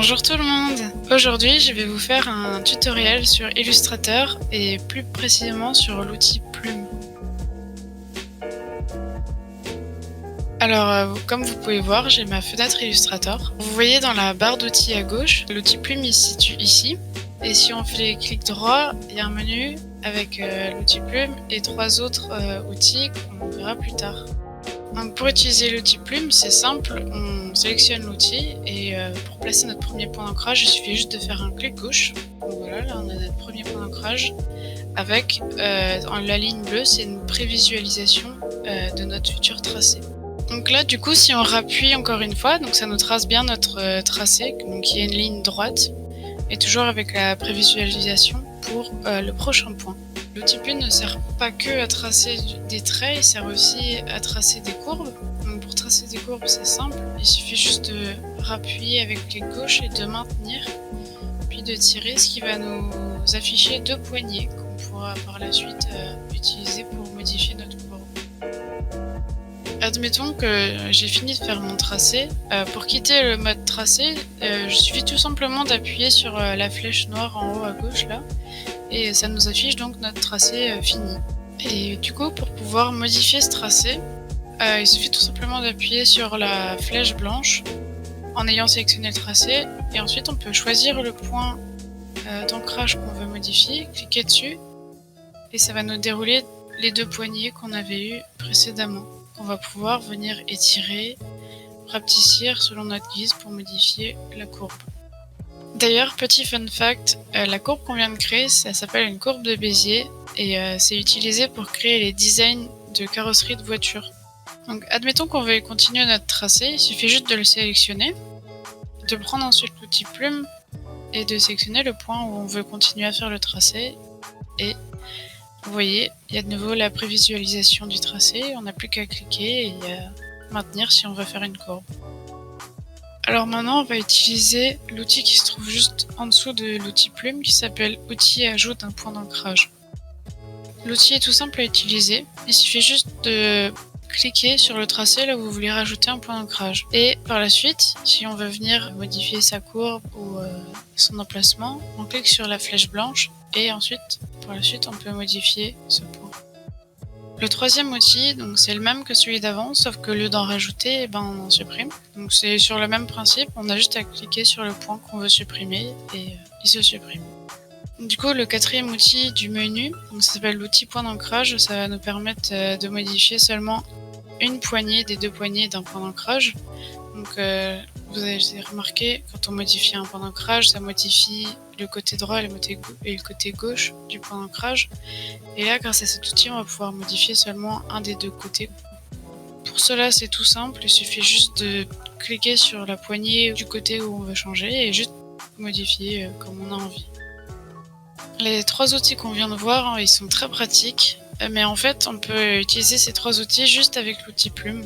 Bonjour tout le monde! Aujourd'hui, je vais vous faire un tutoriel sur Illustrator et plus précisément sur l'outil Plume. Alors, comme vous pouvez voir, j'ai ma fenêtre Illustrator. Vous voyez dans la barre d'outils à gauche, l'outil Plume il se situe ici. Et si on fait clic droit, il y a un menu avec l'outil Plume et trois autres outils qu'on verra plus tard. Donc pour utiliser l'outil Plume, c'est simple, on sélectionne l'outil et pour placer notre premier point d'ancrage, il suffit juste de faire un clic gauche. Donc voilà, là on a notre premier point d'ancrage avec la ligne bleue, c'est une prévisualisation de notre futur tracé. Donc là du coup si on rappuie encore une fois, donc ça nous trace bien notre tracé, donc il y a une ligne droite et toujours avec la prévisualisation pour le prochain point. L'outil Plume ne sert pas que à tracer des traits, il sert aussi à tracer des courbes. Donc pour tracer des courbes, c'est simple, il suffit juste de rappuyer avec clic gauche et de maintenir, puis de tirer, ce qui va nous afficher deux poignées qu'on pourra par la suite utiliser pour modifier notre courbe. Admettons que j'ai fini de faire mon tracé. Pour quitter le mode tracé, il suffit tout simplement d'appuyer sur la flèche noire en haut à gauche là. Et ça nous affiche donc notre tracé fini. Et du coup, pour pouvoir modifier ce tracé, il suffit tout simplement d'appuyer sur la flèche blanche en ayant sélectionné le tracé, et ensuite on peut choisir le point d'ancrage qu'on veut modifier, cliquer dessus, et ça va nous dérouler les deux poignées qu'on avait eues précédemment, qu'on va pouvoir venir étirer, rapetissir selon notre guise pour modifier la courbe. D'ailleurs, petit fun fact, la courbe qu'on vient de créer, ça s'appelle une courbe de Bézier et c'est utilisé pour créer les designs de carrosserie de voiture. Donc admettons qu'on veut continuer notre tracé, il suffit juste de le sélectionner, de prendre ensuite l'outil Plume et de sélectionner le point où on veut continuer à faire le tracé. Et vous voyez, il y a de nouveau la prévisualisation du tracé, on n'a plus qu'à cliquer et maintenir si on veut faire une courbe. Alors maintenant, on va utiliser l'outil qui se trouve juste en dessous de l'outil Plume qui s'appelle Outil ajoute un point d'ancrage. L'outil est tout simple à utiliser, il suffit juste de cliquer sur le tracé là où vous voulez rajouter un point d'ancrage. Et par la suite, si on veut venir modifier sa courbe ou son emplacement, on clique sur la flèche blanche et ensuite, par la suite, on peut modifier ce point. Le troisième outil, donc c'est le même que celui d'avant, sauf que au lieu d'en rajouter, on en supprime. Donc c'est sur le même principe, on a juste à cliquer sur le point qu'on veut supprimer et il se supprime. Du coup, le quatrième outil du menu, donc ça s'appelle l'outil point d'ancrage, ça va nous permettre de modifier seulement une poignée des deux poignées d'un point d'ancrage. Donc vous avez remarqué, quand on modifie un point d'ancrage, ça modifie le côté droit et le côté gauche du point d'ancrage. Et là, grâce à cet outil, on va pouvoir modifier seulement un des deux côtés. Pour cela, c'est tout simple, il suffit juste de cliquer sur la poignée du côté où on veut changer et juste modifier comme on a envie. Les trois outils qu'on vient de voir, ils sont très pratiques, mais en fait, on peut utiliser ces trois outils juste avec l'outil Plume.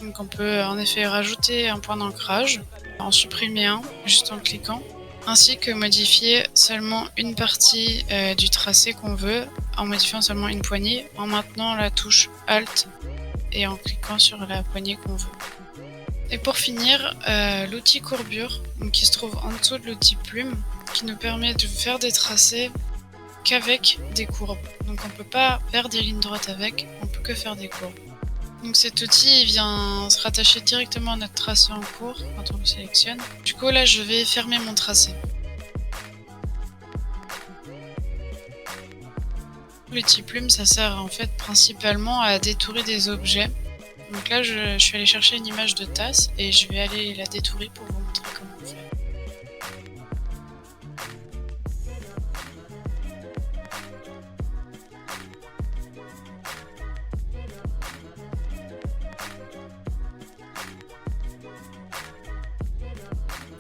Donc on peut en effet rajouter un point d'ancrage, en supprimer un juste en cliquant, ainsi que modifier seulement une partie du tracé qu'on veut en modifiant seulement une poignée, en maintenant la touche Alt et en cliquant sur la poignée qu'on veut. Et pour finir, l'outil courbure, donc qui se trouve en dessous de l'outil Plume, qui nous permet de faire des tracés qu'avec des courbes. Donc on ne peut pas faire des lignes droites avec, on peut que faire des courbes. Donc cet outil vient se rattacher directement à notre tracé en cours quand on le sélectionne. Du coup là je vais fermer mon tracé. L'outil Plume ça sert en fait principalement à détourer des objets. Donc là je suis allée chercher une image de tasse et je vais aller la détourer pour vous montrer comment on fait.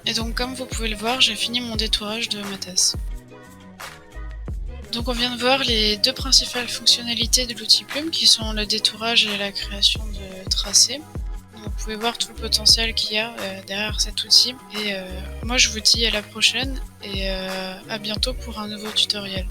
Et donc comme vous pouvez le voir, j'ai fini mon détourage de ma tasse. Donc on vient de voir les deux principales fonctionnalités de l'outil Plume qui sont le détourage et la création de tracés. Vous pouvez voir tout le potentiel qu'il y a derrière cet outil. Et moi je vous dis à la prochaine et à bientôt pour un nouveau tutoriel.